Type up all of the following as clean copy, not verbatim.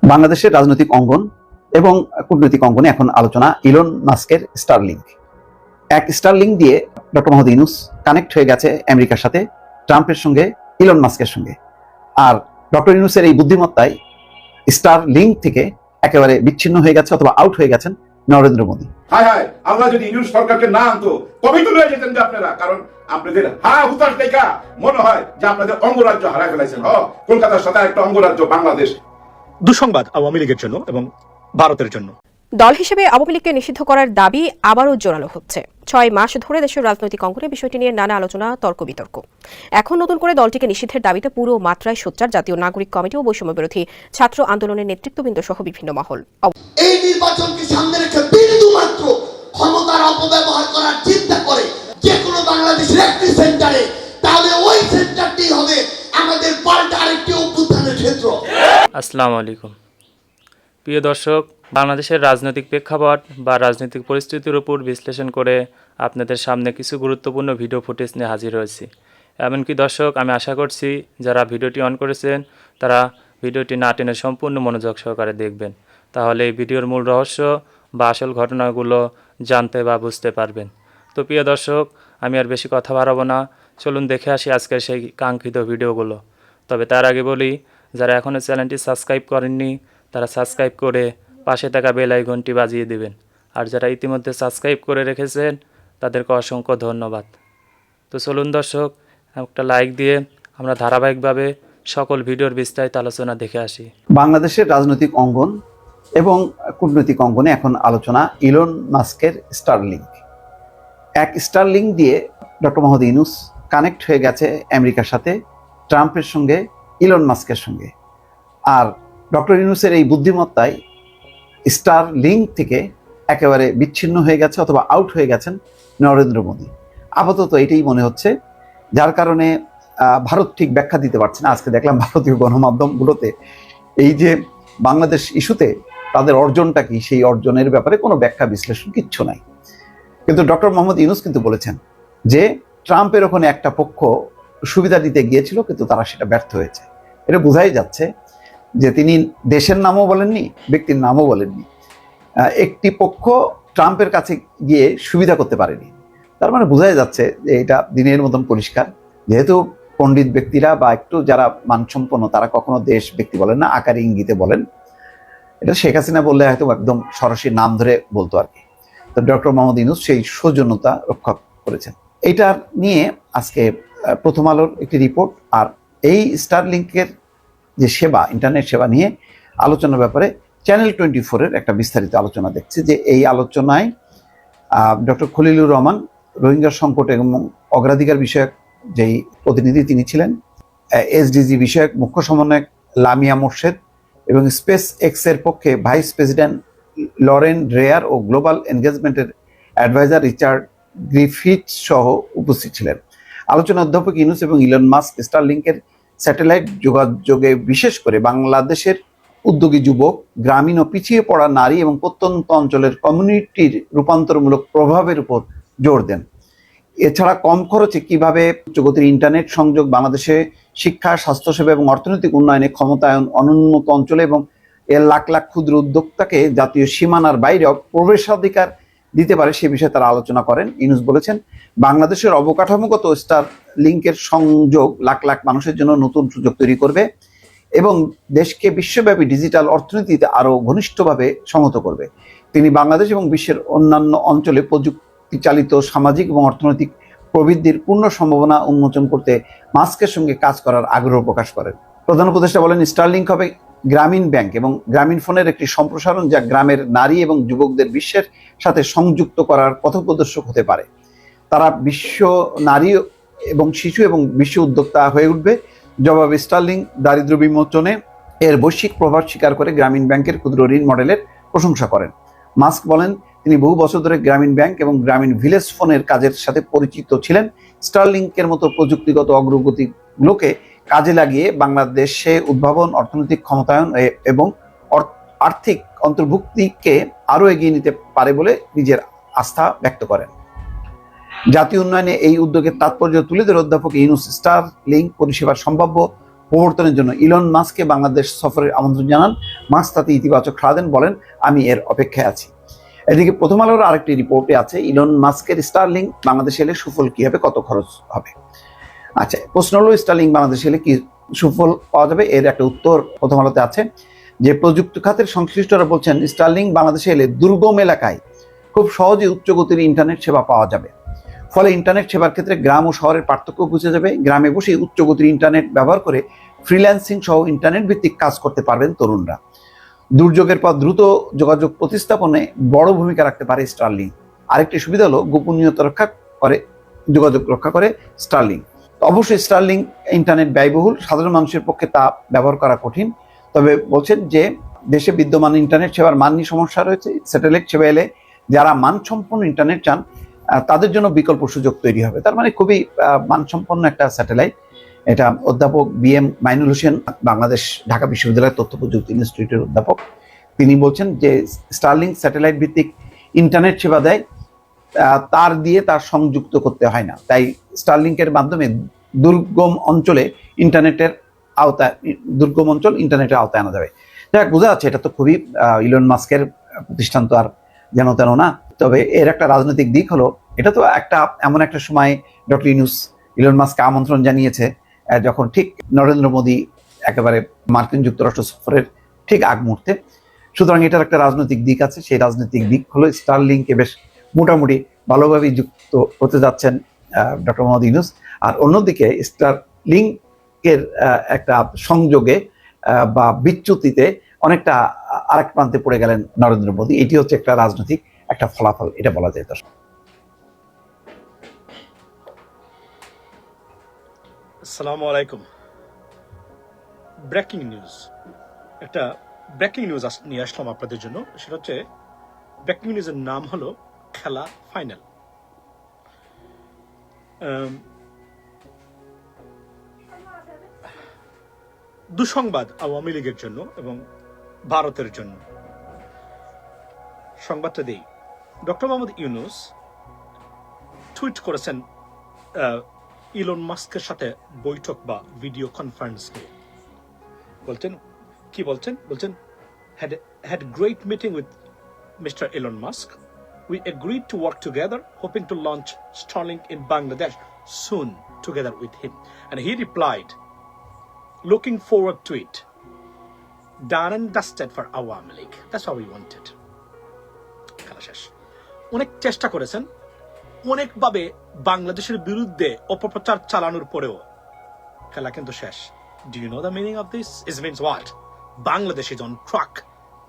বাংলাদেশের রাজনৈতিক অঙ্গন এবং কূটনৈতিক অঙ্গনে এখন আলোচনা ইলন মাস্কের স্টারলিংক। এক স্টারলিংক দিয়ে ডক্টর মোহাম্মদ ইউনূস কানেক্ট হয়ে গেছে আমেরিকার সাথে, ট্রাম্পের সঙ্গে, ইলন মাস্কের সঙ্গে। আর ডক্টর ইউনূসের এই বুদ্ধিমত্তায় স্টারলিংক থেকে একেবারে বিচ্ছিন্ন হয়ে গেছে অথবা আউট হয়ে গেছেন নরেন্দ্র মোদী। হায় হায়, আল্লাহ যদি ইউনূস সরকারকে না আনতো কবেই তো লয়ে যেতেন যে আপনারা, কারণ আপনাদের হুতাশ দেখা মনে হয় যে আপনাদের অঙ্গরাজ্য হারায় ফেলাইছেন। কলকাতার সাথে একটা অঙ্গরাজ্য বাংলাদেশ। দুঃসংবাদ আওয়ামী লীগের জন্য এবং ভারতের জন্য। দল হিসেবে আওয়ামী লীগকে নিষিদ্ধ করার দাবি আবারও জোরালো হচ্ছে। 6 মাস ধরে দেশের রাজনৈতিক অঙ্গনে বিষয়টি নিয়ে নানা আলোচনা, তর্ক বিতর্ক। এখন নতুন করে দলটিকে নিষিদ্ধের দাবিতে পুরো মাত্রায় সোচ্চার জাতীয় নাগরিক কমিটি ও বৈষম্য বিরোধী ছাত্র আন্দোলনের নেতৃত্ববৃন্দ সহ বিভিন্ন মহল। এই নির্বাচনকে সামনে রেখে বিন্দু মাত্র ক্ষমতার অপব্যবহার করার চিন্তা করে যে কোনো বাংলাদেশের একটি সেন্টারে, তাহলে ওই সেন্টারটি হবে আমাদের পাল্টা আরেকটি অভ্যুত্থানের ক্ষেত্র। আসসালামু আলাইকুম প্রিয় দর্শক, বাংলাদেশের রাজনৈতিক প্রেক্ষাপট বা রাজনৈতিক পরিস্থিতির উপর বিশ্লেষণ করে আপনাদের সামনে কিছু গুরুত্বপূর্ণ ভিডিও ফুটেজ নিয়ে হাজির হয়েছি। এমনকি দর্শক, আমি আশা করছি যারা ভিডিওটি অন করেছেন তারা ভিডিওটি না টেনে সম্পূর্ণ মনোযোগ সহকারে দেখবেন, তাহলে এই ভিডিওর মূল রহস্য বা আসল ঘটনাগুলো জানতে বা বুঝতে পারবেন। তো প্রিয় দর্শক, আমি আর বেশি কথা বাড়াবো না, চলুন দেখে আসি আজকের সেই কাঙ্ক্ষিত ভিডিওগুলো। তবে তার আগে বলি, যারা এখনও চ্যানেলটি সাবস্ক্রাইব করেননি তারা সাবস্ক্রাইব করে পাশে থাকা বেল আইকনটি বাজিয়ে দিবেন, আর যারা ইতিমধ্যে সাবস্ক্রাইব করে রেখেছেন তাদেরকে অসংখ্য ধন্যবাদ। তো চলুন দর্শক, একটা লাইক দিয়ে আমরা ধারাবাহিকভাবে সকল ভিডিওর বিস্তারিত আলোচনা দেখে আসি। বাংলাদেশের রাজনৈতিক অঙ্গন এবং কূটনৈতিক অঙ্গনে এখন আলোচনা ইলন মাস্কের স্টারলিংক। এক স্টারলিংক দিয়ে ডক্টর মোহাম্মদ ইউনূস কানেক্ট হয়ে গেছে আমেরিকার সাথে, ট্রাম্পের সঙ্গে, ইলন মাস্কের সঙ্গে। আর ডক্টর ইউনূসের এই বুদ্ধিমত্তায় স্টারলিংক থেকে একেবারে বিচ্ছিন্ন হয়ে গেছে অথবা আউট হয়ে গেছেন নরেন্দ্র মোদী। আপাতত এটাই মনে হচ্ছে, যার কারণে ভারত ঠিক ব্যাখ্যা দিতে পারছে না। আজকে দেখলাম ভারতীয় গণমাধ্যমগুলোতে এই যে বাংলাদেশ ইস্যুতে তাদের অর্জনটা কি, সেই অর্জনের ব্যাপারে কোনো ব্যাখ্যা বিশ্লেষণ কিচ্ছু নাই। কিন্তু ডক্টর মোহাম্মদ ইউনূস কিন্তু বলেছেন যে ট্রাম্পের ওখানে একটা পক্ষ সুবিধা দিতে গিয়েছিল, কিন্তু তারা সেটা ব্যর্থ হয়েছে। এটা বোঝাই যাচ্ছে যে তিনি দেশের নামও বলেননি, ব্যক্তির নামও বলেননি। একটি পক্ষ ট্রাম্পের কাছে গিয়ে সুবিধা করতে পারেনি। তার মানে বোঝাই যাচ্ছে যে এটা দিনের মতন পরিষ্কার। যেহেতু পণ্ডিত ব্যক্তিরা বা একটু যারা মানসম্পন্ন তারা কখনো দেশ ব্যক্তি বলেন না, আকারে ইঙ্গিতে বলেন। এটা শেখ হাসিনা বললে হয়তো একদম সরাসরি নাম ধরে বলতো আর কি। তো ডক্টর মোহাম্মদ ইউনূস সেই সৌজন্যতা রক্ষা করেছেন। এইটা নিয়ে আজকে প্রথম আলোর একটি রিপোর্ট, আর এই স্টারলিংকের যে সেবা, ইন্টারনেট সেবা নিয়ে আলোচনার ব্যাপারে চ্যানেল 24-এর একটা বিস্তারিত আলোচনা দেখছে। যে এই আলোচনায় ডক্টর খলিলুর রহমান, রোহিঙ্গা সংকট এবং অগ্রাধিকার বিষয়ক যেই প্রতিনিধি তিনি ছিলেন, এসডিজি বিষয়ক মুখ্য সমন্বয়ক লামিয়া মোর্শেদ এবং স্পেস এক্সের পক্ষে ভাইস প্রেসিডেন্ট লরেন রেয়ার ও গ্লোবাল এনগেজমেন্টের অ্যাডভাইজার রিচার্ড গ্রিফিথস সহ উপস্থিত ছিলেন। আলোচনা অধ্যাপক ইউনূস এবং ইলন মাস্ক স্টারলিংকের স্যাটেলাইট যোগাযোগে বিশেষ করে বাংলাদেশের উদ্যোগী যুবক, গ্রামীণ ও পিছিয়ে পড়া নারী এবং প্রত্যন্ত অঞ্চলের কমিউনিটির রূপান্তরমূলক প্রভাবের উপর জোর দেন। এছাড়া কম খরচে কিভাবে উচ্চগতির ইন্টারনেট সংযোগ বাংলাদেশে শিক্ষা, স্বাস্থ্যসেবা এবং অর্থনৈতিক উন্নয়নে ক্ষমতায়ন অনুন্নত অঞ্চলে এবং এর লাখ লাখ ক্ষুদ্র উদ্যোক্তাকে জাতীয় সীমানার বাইরেও প্রবেশাধিকার দিতে পারে সে বিষয়ে তারা আলোচনা করেন। ইউনূস বলেছেন, বাংলাদেশের অবকাঠামোগত স্টারলিংকের সংযোগ লাখ লাখ মানুষের জন্য নতুন সুযোগ তৈরি করবে এবং দেশকে বিশ্বব্যাপী ডিজিটাল অর্থনীতিতে আরও ঘনিষ্ঠভাবে সংহত করবে। তিনি বাংলাদেশ এবং বিশ্বের অন্যান্য অঞ্চলে প্রযুক্তি চালিত সামাজিক এবং অর্থনৈতিক প্রবৃদ্ধির পূর্ণ সম্ভাবনা উন্মোচন করতে মাস্কের সঙ্গে কাজ করার আগ্রহ প্রকাশ করেন। প্রধান উপদেষ্টা বলেন, স্টারলিংক হবে গ্রামীণ ব্যাংক এবং গ্রামীণ ফোনের একটি সম্প্রসারণ, যা গ্রামের নারী এবং যুবকদের বিশ্বের সাথে সংযুক্ত করার পথপ্রদর্শক হতে পারে। তারা বিশ্ব নারী এবং শিশু এবং বিশ্ব উদ্যোক্তা হয়ে উঠবে। জবাবে স্টারলিংক দারিদ্র্য বিমোচনে এর বৈশ্বিক প্রভাব স্বীকার করে গ্রামীণ ব্যাংকের ক্ষুদ্র ঋণ মডেলের প্রশংসা করেন। মাস্ক বলেন, তিনি বহু বছর ধরে গ্রামীণ ব্যাংক এবং গ্রামীণ ভিলেজ ফোনের কাজের সাথে পরিচিত ছিলেন। স্টারলিংকের মতো প্রযুক্তিগত অগ্রগতিগুলোকে কাজে লাগিয়ে বাংলাদেশে উদ্ভাবন, অর্থনৈতিক ক্ষমতায়ন এবং আর্থিক অন্তর্ভুক্তিকে আরও এগিয়ে নিতে পারে বলে নিজের আস্থা ব্যক্ত করেন। জাতীয় উন্নয়নে এই উদ্যোগের তাৎপর্য তুলে ধরে অধ্যাপক ইউনূস স্টারলিংক পরিষেবার সম্ভাব্য প্রবর্তনের জন্য ইলন মাস্ককে বাংলাদেশ সফরের আমন্ত্রণ জানান। মাস্ক তাতে ইতিবাচক সাড়া দেন, বলেন আমি এর অপেক্ষায় আছি। এদিকে প্রথম আলোর আরেকটি রিপোর্টে আছে ইলন মাস্কের স্টারলিংক বাংলাদেশে এলে সুফল কি হবে, কত খরচ হবে। আচ্ছা, প্রশ্ন হলো স্টারলিংক বাংলাদেশে এলে কি সুফল পাওয়া যাবে, এর একটা উত্তর প্রথম আলোতে আছে। যে প্রযুক্তি খাতের সংশ্লিষ্টরা বলছেন স্টারলিংক বাংলাদেশে এলে দুর্গম এলাকায় খুব সহজে উচ্চগতির ইন্টারনেট সেবা পাওয়া যাবে। ফলে ইন্টারনেট সেবার ক্ষেত্রে গ্রাম ও শহরের পার্থক্য বুঝে যাবে। গ্রামে বসে উচ্চগতির ইন্টারনেট ব্যবহার করে ফ্রিল্যান্সিং সহ ইন্টারনেট ভিত্তিক কাজ করতে পারবেন তরুণরা। দুর্যোগের পর দ্রুত যোগাযোগ প্রতিস্থাপনে বড় ভূমিকা রাখতে পারে স্টারলিংক। আরেকটি সুবিধা হলো গোপনীয়তা রক্ষা করে, যোগাযোগ রক্ষা করে স্টারলিংক। অবশ্যই স্টারলিংক ইন্টারনেট ব্যয়বহুল, সাধারণ মানুষের পক্ষে তা ব্যবহার করা কঠিন। তবে বলছেন যে দেশে বিদ্যমান ইন্টারনেট সেবার মান নিয়ে সমস্যা রয়েছে। স্যাটেলাইট সেবা এলে যারা মানসম্পন্ন ইন্টারনেট চান তাদের জন্য বিকল্প সুযোগ তৈরি হবে। তার মানে খুবই মানসম্পন্ন একটা স্যাটেলাইট। এটা অধ্যাপক BM মাইনুল হোসেন, বাংলাদেশ ঢাকা বিশ্ববিদ্যালয়ের তথ্য প্রযুক্তি ইনস্টিটিউটের অধ্যাপক, তিনি বলছেন যে স্টারলিংক স্যাটেলাইট ভিত্তিক ইন্টারনেট সেবা দেয়, তার দিয়ে তার সংযুক্ত করতে হয় না। তাই স্টারলিংকের মাধ্যমে দুর্গম অঞ্চল ইন্টারনেটের আওতায় আনা যাবে। যাক, বোঝা যাচ্ছে এটা তো খুবই ইলন মাস্কের প্রতিষ্ঠান, তো আর যেন তেন না। তবে এর একটা রাজনৈতিক দিক হলো, এটা তো এমন একটা সময় ডক্টর ইউনূস ইলন মাস্ককে আমন্ত্রণ জানিয়েছে যখন ঠিক নরেন্দ্র মোদী একেবারে মার্কিন যুক্তরাষ্ট্র সফরের ঠিক আগ মুহূর্তে। সুতরাং এটার একটা রাজনৈতিক দিক আছে। সেই রাজনৈতিক দিক হলো স্টারলিংকে বেশ মোটামুটি ভালোভাবেই যুক্ত হতে যাচ্ছেন ডক্টর মোহাম্মদ ইউনূস। আর অন্যদিকে স্টারলিংকের একটা সংযোগে বা বিচ্যুতিতে অনেকটা আরেক প্রান্তে পড়ে গেলেন নরেন্দ্র মোদী। এটি হচ্ছে একটা রাজনৈতিক একটা ফলাফল, এটা বলা যায়। আসসালামু আলাইকুম। ব্রেকিং নিউজ, একটা ব্রেকিং নিউজ নিয়ে আসলাম আপনাদের জন্য। সেটা হচ্ছে ব্রেকিং নিউজের নাম হলো খেলা ফাইনাল। দুঃসংবাদ আওয়ামী লীগের জন্য এবং ভারতের জন্য। সংবাদটা দেই। ডক্টর মোহাম্মদ ইউনূস টুইট করেছেন ইলন মাস্কের সাথে বৈঠক বা ভিডিও কনফারেন্স নিয়ে। বলছেন had great meeting with Mr. Elon Musk. We agreed to work together, hoping to launch Starlink in Bangladesh soon together with him. And he replied, looking forward to it. Done and dusted for Awami League. That's what we wanted. খেলা শেষ। অনেক চেষ্টা করেছেন, অনেকভাবে বাংলাদেশের বিরুদ্ধে অপপ্রচার চালানোর পরেও খেলা কিন্তু শেষ। Do you know the meaning of this? It means what? Bangladesh is on track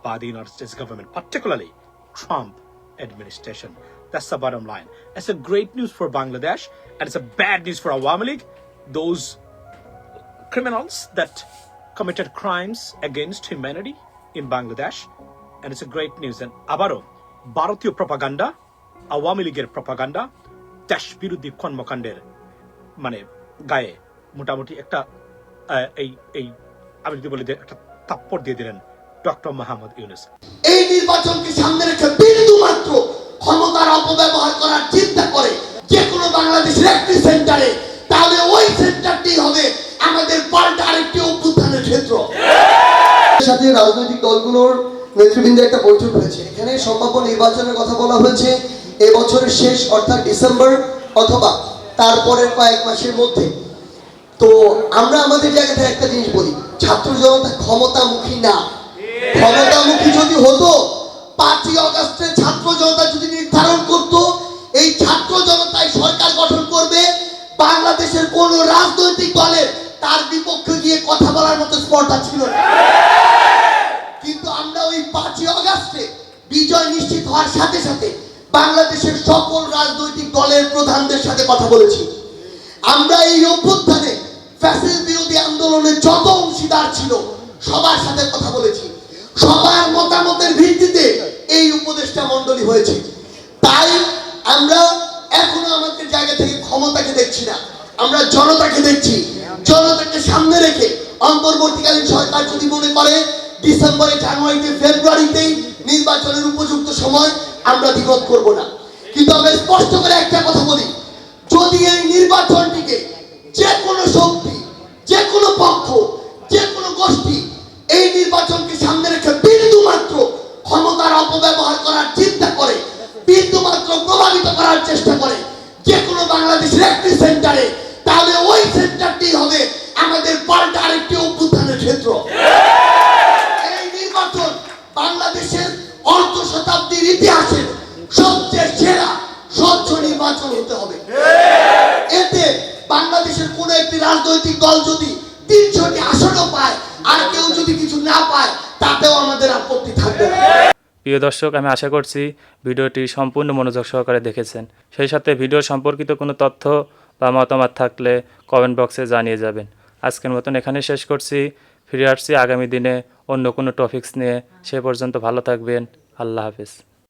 by the United States government, particularly Trump administration. That's the bottom line. It's a great news for Bangladesh, and it's a bad news for Awami League, those criminals that committed crimes against humanity in Bangladesh, and it's a great news. And আবারও ভারতীয় propaganda, Awami লীগের propaganda, দেশ বিরোধী কর্মকাণ্ডের মানে গায়ে মোটামুটি একটা আমি যদি বলি একটা থাপ্পড় দিয়ে দিলেন ডক্টর মোহাম্মদ ইউনূস। এই নির্বাচনকে সামনে রেখে বিন্দু মাত্র ক্ষমতার অপব্যবহার করার চিন্তা করে যে কোনো বাংলাদেশের একটি সেন্টারে, তাহলে ওই সেন্টারটি হবে আমাদের পাল্টা আরেকটি অভ্যুত্থানের ক্ষেত্র। সাথে রাজনৈতিক দলগুলোর নেতৃবৃন্দের একটা বৈঠক হয়েছে। এখানে সম্ভাব্য নির্বাচনের কথা বলা হয়েছে এবছরের শেষ অর্থাৎ ডিসেম্বর অথবা তারপরের কয়েক মাসের মধ্যে। তো আমরা আমাদের জায়গা থেকে একটা জিনিস বলি, ছাত্র জনতা ক্ষমতামুখী না। ক্ষমতামুখী যদি হতো 5ই আগস্টের ছাত্র জনতা যদি নির্ধারণ করত এই ছাত্র জনতায় সরকার গঠন করবে, বাংলাদেশের কোন রাজনৈতিক দলের তার বিপক্ষে গিয়ে কথা বলার মতো স্পর্ধা ছিল না। কিন্তু আমরা ওই 5ই আগস্টে বিজয় নিশ্চিত হওয়ার সাথে সাথে বাংলাদেশের সকল রাজনৈতিক দলের প্রধানদের সাথে কথা বলেছি। আমরা এই অভ্যুত্থানে ফ্যাসিস্ট বিরোধী আন্দোলনের যত অংশীদার ছিল সবার সাথে কথা বলেছি। সবার মতামতের ভিত্তিতে এই উপদেষ্টা মণ্ডলী হয়েছে। তাই আমরা এখনো আমাদের জায়গা থেকে ক্ষমতাকে দেখছি না, আমরা জনতাকে দেখছি। জনতাকে সামনে রেখে অন্তর্বর্তীকালীন সরকার যদি মনে করে ডিসেম্বরে, জানুয়ারিতে, ফেব্রুয়ারিতেই নির্বাচনের উপযুক্ত সময়, আমরা দ্বিমত করব না। কিন্তু আমরা স্পষ্ট করে একটা কথা বলি, যদি এই নির্বাচনটিকে যে কোনো শক্তি, যে কোনো পক্ষ গোষ্ঠী এই নির্বাচনকে সামনে রেখে বিন্দু মাত্র ক্ষমতার অপব্যবহার করার চিন্তা করে, বিন্দু মাত্র প্রভাবিত করার চেষ্টা করে যে কোনো বাংলাদেশের একটি সেন্টারে, তাহলে ওই সেন্টারটি হবে আমাদের পাল্টা আরেকটি অভ্যুত্থানের ক্ষেত্র। এই নির্বাচন বাংলাদেশের অর্ধ শতাব্দীর ইতিহাসের সবচেয়ে সেরা স্বচ্ছ নির্বাচন হতে হবে। এতে বাংলাদেশের কোনো একটি রাজনৈতিক দল যদি 300টি আসনও পায় আর কেউ যদি কিছু না পায়, তাতেও আমাদের আপত্তি থাকবে না। প্রিয় দর্শক, আমি আশা করছি ভিডিওটি সম্পূর্ণ মনোযোগ সহকারে দেখেছেন। সেই সাথে ভিডিও সম্পর্কিত কোনো তথ্য বা মতামত থাকলে কমেন্ট বক্সে জানিয়ে যাবেন। আজকের মতন এখানে শেষ করছি। ফিরে আসছি আগামী দিনে অন্য কোনো টপিকস নিয়ে। সে পর্যন্ত ভালো থাকবেন। আল্লাহ হাফেজ।